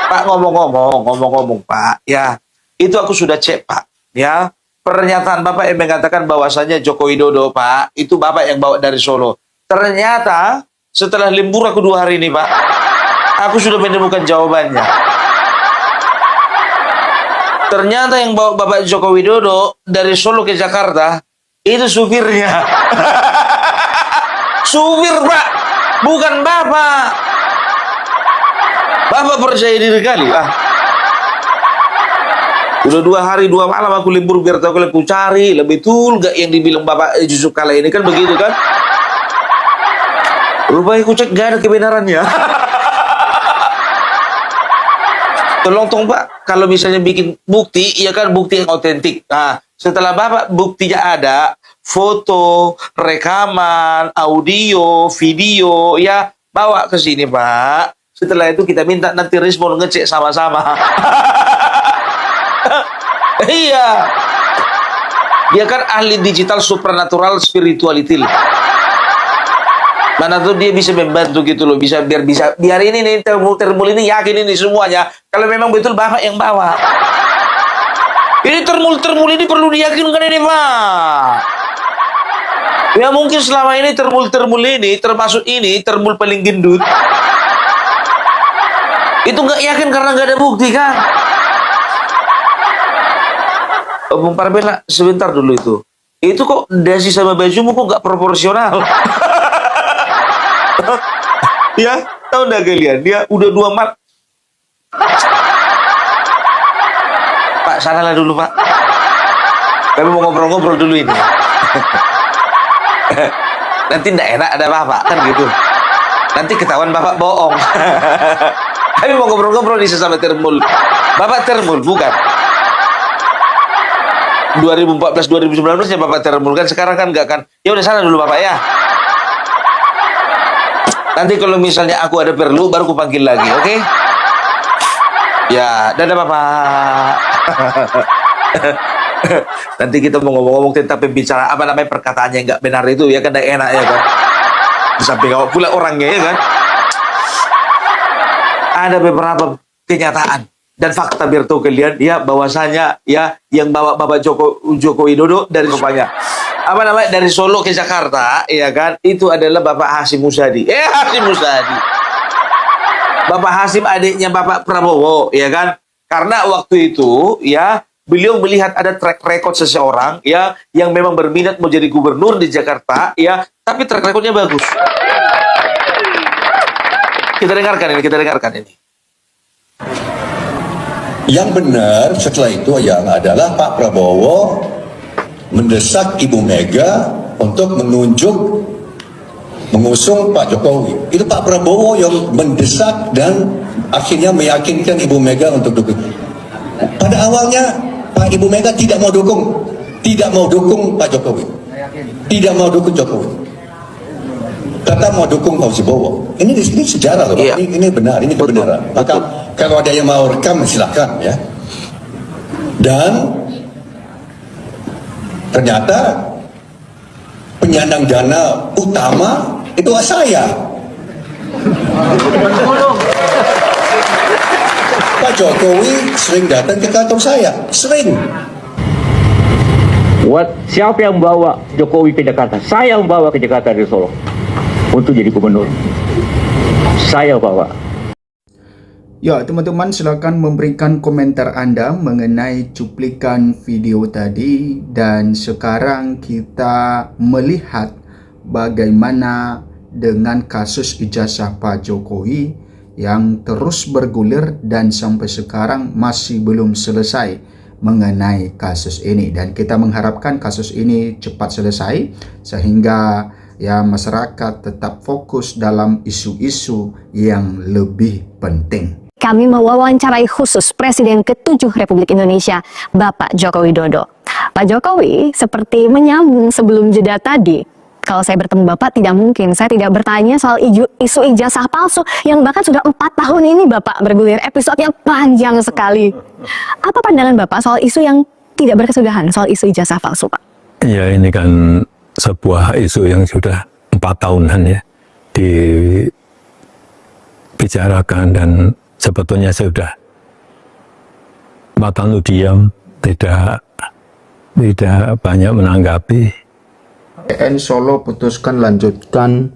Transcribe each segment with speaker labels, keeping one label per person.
Speaker 1: Pak, ngomong-ngomong Pak, ya itu aku sudah cek Pak, ya pernyataan Bapak yang mengatakan bahwasanya Joko Widodo Pak, itu Bapak yang bawa dari Solo. Ternyata setelah libur aku 2 hari ini Pak, aku sudah menemukan jawabannya. Ternyata yang bawa Bapak Joko Widodo dari Solo ke Jakarta itu supirnya. Supir Pak, bukan Bapak. Bapak percaya diri kali Udah 2 hari 2 malam aku libur biar tahu kalau aku cari lebih betul gak yang dibilang Bapak Yusuf Kala ini kan begitu kan? Rupanya aku cek gak ada kebenarannya. Tolong Pak, kalau misalnya bikin bukti, ya kan bukti yang otentik. Nah, setelah Bapak buktinya ada, foto, rekaman, audio, video, ya bawa ke sini Pak. Setelah itu kita minta nanti respon ngecek sama-sama. Iya. Dia kan ahli digital supernatural spirituality. Mana tuh dia bisa membantu gitu loh, biar ini nih termul ini yakin ini semuanya kalau memang betul Bapak yang bawa. Ini termul ini perlu diyakinkan ini Pak. Ya mungkin selama ini termul ini termasuk ini termul paling gendut. Itu nggak yakin karena nggak ada bukti kan? Bung Parbela, sebentar dulu itu. Itu kok dasi sama bajumu kok nggak proporsional? Ya, tahu nggak kalian? Dia udah 2 mat. Pak, sanalah dulu Pak. Kami mau ngobrol-ngobrol dulu ini. Nanti nggak enak ada Bapak kan gitu. Nanti ketahuan Bapak bohong. Kami mau ngobrol-ngobrol di sesama termul. Bapak termul, bukan? 2014-2019 ya Bapak termul kan, sekarang kan enggak kan? Ya udah sana dulu Bapak ya. Nanti kalau misalnya aku ada perlu, baru aku panggil lagi, oke? Ya, dadah Bapak. Nanti kita mau ngomong-ngomong tentang pembicaraan, apa namanya, perkataannya yang nggak benar itu, ya kan, enak ya kan? Sampai kau pula orangnya ya kan? Ada beberapa kenyataan dan fakta biar tahu kalian ya bahwasanya ya yang bawa Bapak Joko Widodo dari rupanya apa namanya dari Solo ke Jakarta ya kan itu adalah Bapak Hasyim Muzadi. Hasyim Muzadi. Bapak Hasyim adiknya Bapak Prabowo ya kan. Karena waktu itu ya beliau melihat ada track record seseorang ya yang memang berminat mau jadi gubernur di Jakarta ya, tapi track recordnya bagus. Kita dengarkan ini.
Speaker 2: Yang benar setelah itu yang adalah Pak Prabowo mendesak Ibu Mega untuk mengusung Pak Jokowi. Itu Pak Prabowo yang mendesak dan akhirnya meyakinkan Ibu Mega untuk dukung. Pada awalnya Ibu Mega tidak mau dukung Pak Jokowi. Tidak mau dukung Jokowi. Tetap mau dukung Fauzi Bowo. Ini sejarah loh, Pak. Ini benar, ini kebenaran. Maka kalau ada yang mau rekam silahkan ya. Dan ternyata penyandang dana utama itu saya. Pak Jokowi sering datang ke kantor saya, sering.
Speaker 3: Siapa yang bawa Jokowi ke Jakarta? Saya yang bawa ke Jakarta dari Solo untuk jadi gubernur. Saya bawa.
Speaker 4: Ya, teman-teman silakan memberikan komentar Anda mengenai cuplikan video tadi, dan sekarang kita melihat bagaimana dengan kasus ijazah Pak Jokowi yang terus bergulir dan sampai sekarang masih belum selesai mengenai kasus ini, dan kita mengharapkan kasus ini cepat selesai sehingga ya masyarakat tetap fokus dalam isu-isu yang lebih penting.
Speaker 5: Kami mewawancarai khusus Presiden ke-7 Republik Indonesia, Bapak Joko Widodo. Pak Jokowi seperti menyambung sebelum jeda tadi. Kalau saya bertemu Bapak tidak mungkin saya tidak bertanya soal isu ijazah palsu yang bahkan sudah 4 tahun ini Bapak bergulir, episode yang panjang sekali. Apa pandangan Bapak soal isu yang tidak berkesudahan, soal isu ijazah palsu, Pak?
Speaker 6: Ya, ini kan sebuah isu yang sudah 4 tahunan ya dibicarakan dan sebetulnya saya sudah matang diam, tidak banyak menanggapi.
Speaker 4: PN Solo putuskan lanjutkan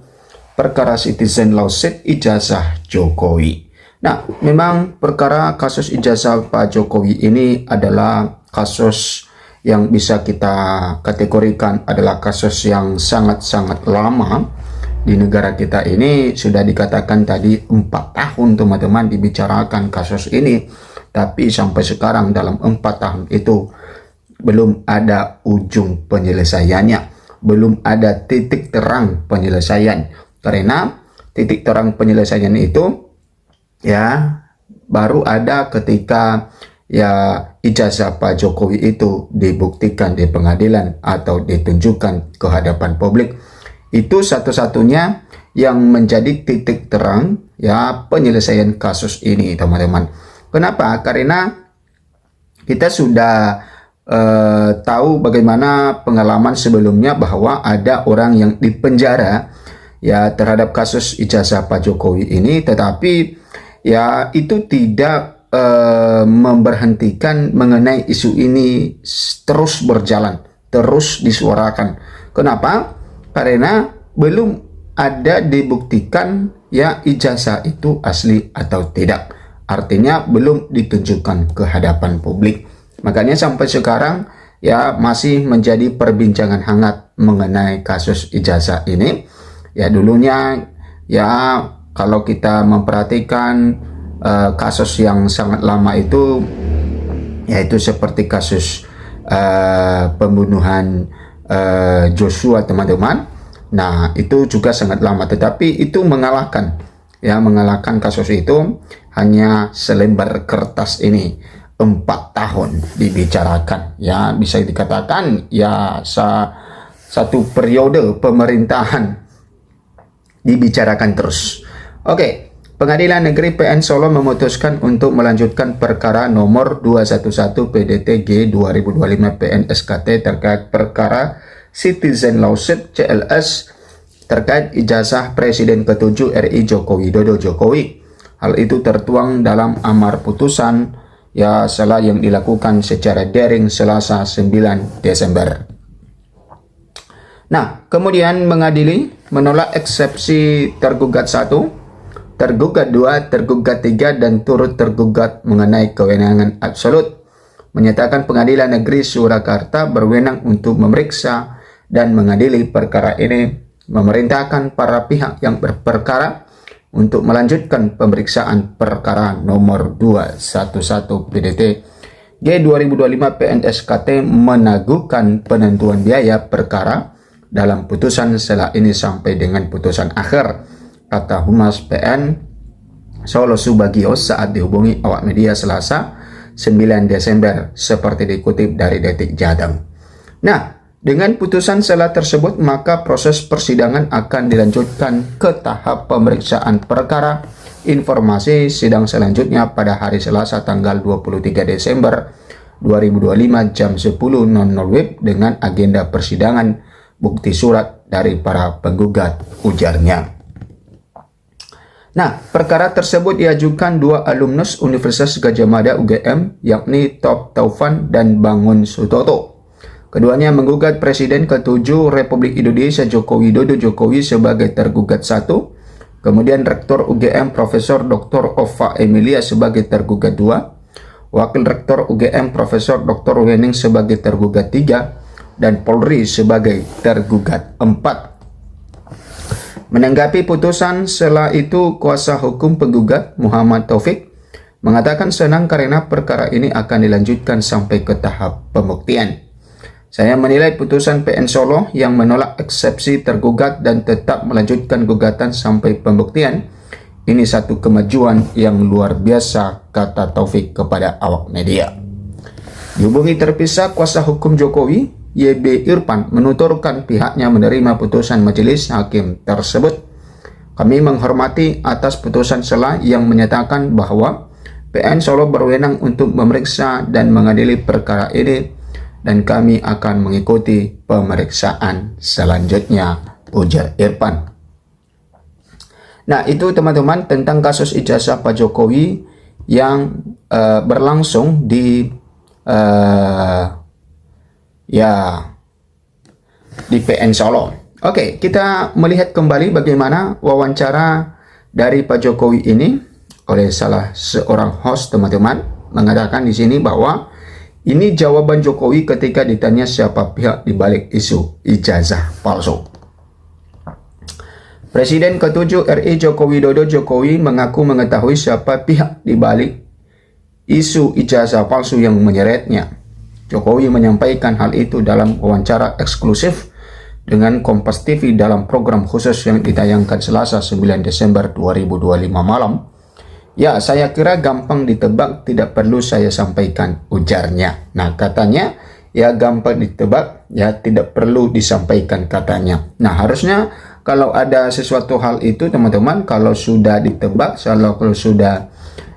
Speaker 4: perkara citizen lawsuit ijazah Jokowi. Nah, memang perkara kasus ijazah Pak Jokowi ini adalah kasus yang bisa kita kategorikan adalah kasus yang sangat-sangat lama di negara kita ini. Sudah dikatakan tadi 4 tahun teman-teman dibicarakan kasus ini, tapi sampai sekarang dalam 4 tahun itu belum ada ujung penyelesaiannya, belum ada titik terang penyelesaian. Karena titik terang penyelesaian itu ya baru ada ketika ya ijazah Pak Jokowi itu dibuktikan di pengadilan atau ditunjukkan ke hadapan publik. Itu satu-satunya yang menjadi titik terang ya penyelesaian kasus ini, teman-teman. Kenapa? Karena kita sudah tahu bagaimana pengalaman sebelumnya bahwa ada orang yang dipenjara ya terhadap kasus ijazah Pak Jokowi ini, tetapi ya itu tidak memberhentikan mengenai isu ini terus berjalan, terus disuarakan. Kenapa? Karena belum ada dibuktikan ya ijazah itu asli atau tidak. Artinya belum ditunjukkan ke hadapan publik. Makanya sampai sekarang ya masih menjadi perbincangan hangat mengenai kasus ijazah ini. Ya dulunya ya kalau kita memperhatikan kasus yang sangat lama itu yaitu seperti kasus pembunuhan Joshua, teman-teman. Nah, itu juga sangat lama, tetapi itu mengalahkan kasus itu hanya selembar kertas ini 4 tahun dibicarakan. Ya, bisa dikatakan ya satu periode pemerintahan dibicarakan terus. Oke. Pengadilan Negeri PN Solo memutuskan untuk melanjutkan perkara nomor 211 PDT-G 2025 PN SKT terkait perkara Citizen Lawsuit CLS terkait ijazah Presiden ke-7 RI Joko Widodo Jokowi. Hal itu tertuang dalam amar putusan ya setelah yang dilakukan secara daring Selasa 9 Desember. Nah, kemudian mengadili menolak eksepsi tergugat 1, tergugat 2, tergugat 3, dan turut tergugat mengenai kewenangan absolut. Menyatakan Pengadilan Negeri Surakarta berwenang untuk memeriksa dan mengadili perkara ini, memerintahkan para pihak yang berperkara untuk melanjutkan pemeriksaan perkara nomor 211 PDT G 2025 PN SKT menaguhkan penentuan biaya perkara dalam putusan setelah ini sampai dengan putusan akhir, kata Humas PN Solo Subagio saat dihubungi awak media Selasa 9 Desember seperti dikutip dari Detik Jateng. Nah, dengan putusan setelah tersebut maka proses persidangan akan dilanjutkan ke tahap pemeriksaan perkara. Informasi sidang selanjutnya pada hari Selasa tanggal 23 Desember 2025 jam 10.00 WIB dengan agenda persidangan bukti surat dari para penggugat, ujarnya. Nah, perkara tersebut diajukan 2 alumnus Universitas Gadjah Mada UGM, yakni Top Taufan dan Bangun Sutoto. Keduanya menggugat Presiden ke-7 Republik Indonesia Joko Widodo Jokowi sebagai tergugat 1, kemudian Rektor UGM Profesor Dr. Ova Emilia sebagai tergugat 2, Wakil Rektor UGM Profesor Dr. Wening sebagai tergugat 3, dan Polri sebagai tergugat 4. Menanggapi putusan setelah itu, kuasa hukum penggugat Muhammad Taufik mengatakan senang karena perkara ini akan dilanjutkan sampai ke tahap pembuktian. Saya menilai putusan PN Solo yang menolak eksepsi tergugat dan tetap melanjutkan gugatan sampai pembuktian. Ini satu kemajuan yang luar biasa, kata Taufik kepada awak media. Dihubungi terpisah, kuasa hukum Jokowi YB Irfan menuturkan pihaknya menerima putusan majelis hakim tersebut. Kami menghormati atas putusan selah yang menyatakan bahwa PN Solo berwenang untuk memeriksa dan mengadili perkara ini dan kami akan mengikuti pemeriksaan selanjutnya, ujar Irfan. Nah, itu teman-teman tentang kasus ijazah Pak Jokowi yang berlangsung di di PN Solo. Oke, kita melihat kembali bagaimana wawancara dari Pak Jokowi ini oleh salah seorang host, teman-teman, mengatakan di sini bahwa ini jawaban Jokowi ketika ditanya siapa pihak di balik isu ijazah palsu. Presiden ke-7 RI Joko Widodo Jokowi mengaku mengetahui siapa pihak di balik isu ijazah palsu yang menyeretnya. Jokowi menyampaikan hal itu dalam wawancara eksklusif dengan Kompas TV dalam program khusus yang ditayangkan Selasa 9 Desember 2025 malam. Ya, saya kira gampang ditebak, tidak perlu saya sampaikan, ujarnya. Nah, katanya ya gampang ditebak, ya tidak perlu disampaikan, katanya. Nah, harusnya kalau ada sesuatu hal itu, teman-teman, kalau sudah ditebak, kalau sudah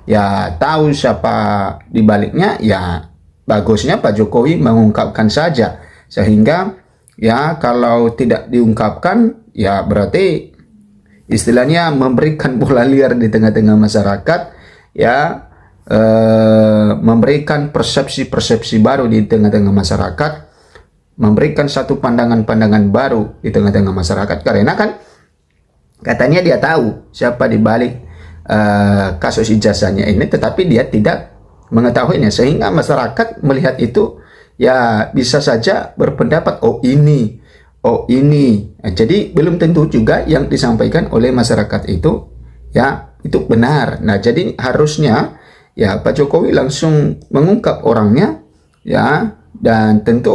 Speaker 4: ya tahu siapa di baliknya, ya bagusnya Pak Jokowi mengungkapkan saja. Sehingga ya kalau tidak diungkapkan, ya berarti istilahnya memberikan bola liar di tengah-tengah masyarakat, ya memberikan persepsi-persepsi baru di tengah-tengah masyarakat, memberikan satu pandangan-pandangan baru di tengah-tengah masyarakat, karena kan katanya dia tahu siapa di balik kasus ijazahnya ini, tetapi dia tidak mengetahuinya, sehingga masyarakat melihat itu ya bisa saja berpendapat oh ini. Nah, jadi belum tentu juga yang disampaikan oleh masyarakat itu ya itu benar. Nah, jadi harusnya ya Pak Jokowi langsung mengungkap orangnya, ya, dan tentu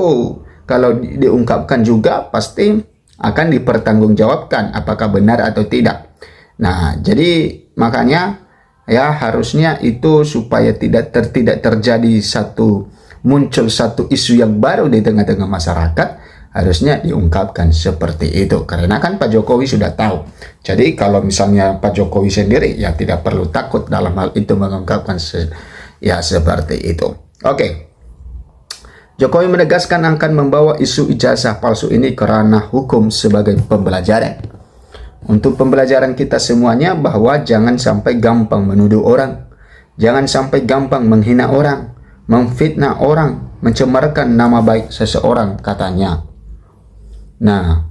Speaker 4: kalau diungkapkan juga pasti akan dipertanggungjawabkan apakah benar atau tidak. Nah, jadi makanya ya harusnya itu supaya tidak terjadi muncul satu isu yang baru di tengah-tengah masyarakat, harusnya diungkapkan seperti itu. Karena kan Pak Jokowi sudah tahu. Jadi kalau misalnya Pak Jokowi sendiri ya tidak perlu takut dalam hal itu mengungkapkan seperti itu. Oke. Jokowi menegaskan akan membawa isu ijazah palsu ini ke ranah hukum sebagai pembelajaran. Untuk pembelajaran kita semuanya bahwa jangan sampai gampang menuduh orang. Jangan sampai gampang menghina orang, memfitnah orang, mencemarkan nama baik seseorang, katanya. Nah,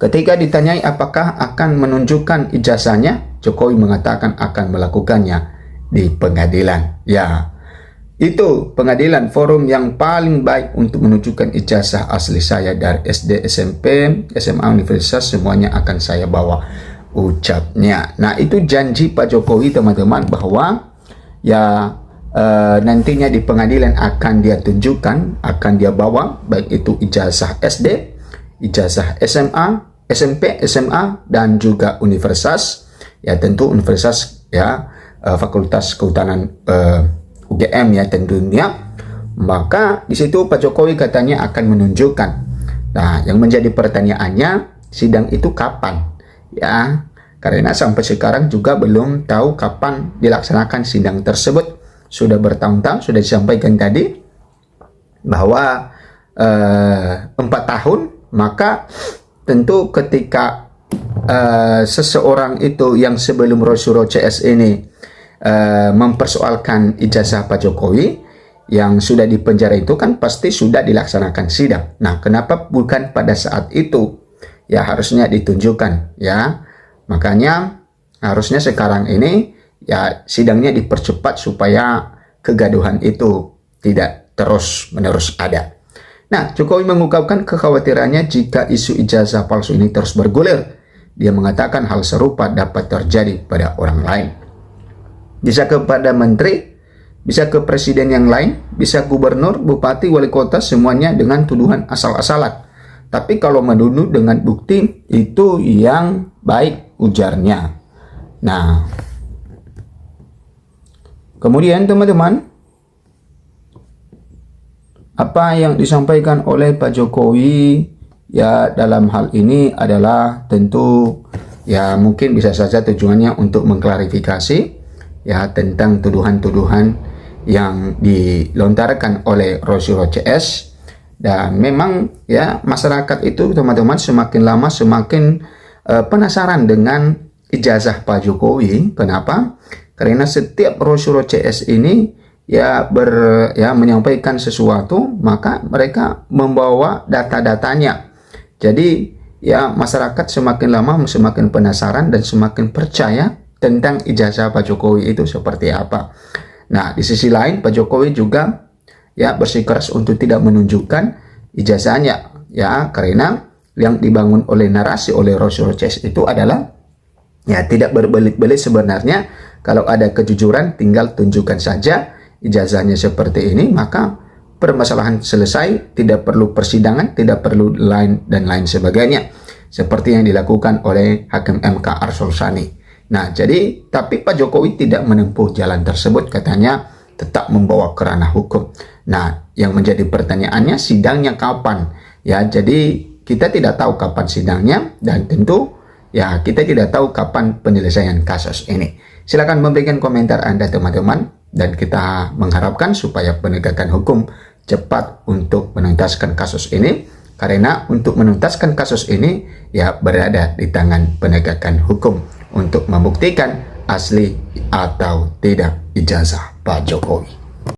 Speaker 4: ketika ditanyai apakah akan menunjukkan ijazahnya, Jokowi mengatakan akan melakukannya di pengadilan. Ya, itu pengadilan forum yang paling baik untuk menunjukkan ijazah asli saya dari SD, SMP, SMA, universitas, semuanya akan saya bawa, ucapnya. Nah, itu janji Pak Jokowi, teman-teman, bahwa ya nantinya di pengadilan akan dia tunjukkan, akan dia bawa, baik itu ijazah SD, ijazah SMA, SMP, SMA, dan juga universitas. Ya, tentu universitas ya Fakultas Kehutanan UGM ya tentunya. Maka di situ Pak Jokowi katanya akan menunjukkan. Nah, yang menjadi pertanyaannya, sidang itu kapan? Ya, karena sampai sekarang juga belum tahu kapan dilaksanakan sidang tersebut. Sudah bertahun-tahun, sudah disampaikan tadi bahwa 4 tahun, maka tentu ketika seseorang itu yang sebelum Rosuro CS ini mempersoalkan ijazah Pak Jokowi yang sudah dipenjara itu, kan pasti sudah dilaksanakan sidang. Nah, kenapa bukan pada saat itu? Ya harusnya ditunjukkan ya. Makanya harusnya sekarang ini ya sidangnya dipercepat supaya kegaduhan itu tidak terus-menerus ada. Nah, Jokowi mengungkapkan kekhawatirannya jika isu ijazah palsu ini terus bergulir. Dia mengatakan hal serupa dapat terjadi pada orang lain. Bisa kepada menteri, bisa ke presiden yang lain, bisa gubernur, bupati, wali kota, semuanya dengan tuduhan asal-asalan. Tapi kalau menuduh dengan bukti, itu yang baik, ujarnya. Nah, kemudian teman-teman, apa yang disampaikan oleh Pak Jokowi ya dalam hal ini adalah tentu ya mungkin bisa saja tujuannya untuk mengklarifikasi ya tentang tuduhan-tuduhan yang dilontarkan oleh Rosuro CS. Dan memang ya masyarakat itu, teman-teman, semakin lama semakin penasaran dengan ijazah Pak Jokowi. Kenapa? Karena setiap Rosyuro CS ini menyampaikan sesuatu, maka mereka membawa data-datanya. Jadi masyarakat semakin lama semakin penasaran dan semakin percaya tentang ijazah Pak Jokowi itu seperti apa. Nah, di sisi lain Pak Jokowi juga bersikeras untuk tidak menunjukkan ijazahnya, karena yang dibangun oleh narasi oleh Rosyuro CS itu adalah tidak berbelit-belit sebenarnya. Kalau ada kejujuran tinggal tunjukkan saja ijazahnya seperti ini, maka permasalahan selesai, tidak perlu persidangan, tidak perlu lain dan lain sebagainya, seperti yang dilakukan oleh Hakim MK Arsul Sani. Nah, jadi tapi Pak Jokowi tidak menempuh jalan tersebut, katanya tetap membawa ke ranah hukum. Nah, yang menjadi pertanyaannya, sidangnya kapan? Jadi kita tidak tahu kapan sidangnya, dan tentu kita tidak tahu kapan penyelesaian kasus ini. Silakan memberikan komentar Anda, teman-teman, dan kita mengharapkan supaya penegakan hukum cepat untuk menuntaskan kasus ini, karena untuk menuntaskan kasus ini berada di tangan penegakan hukum untuk membuktikan asli atau tidak ijazah Pak Jokowi.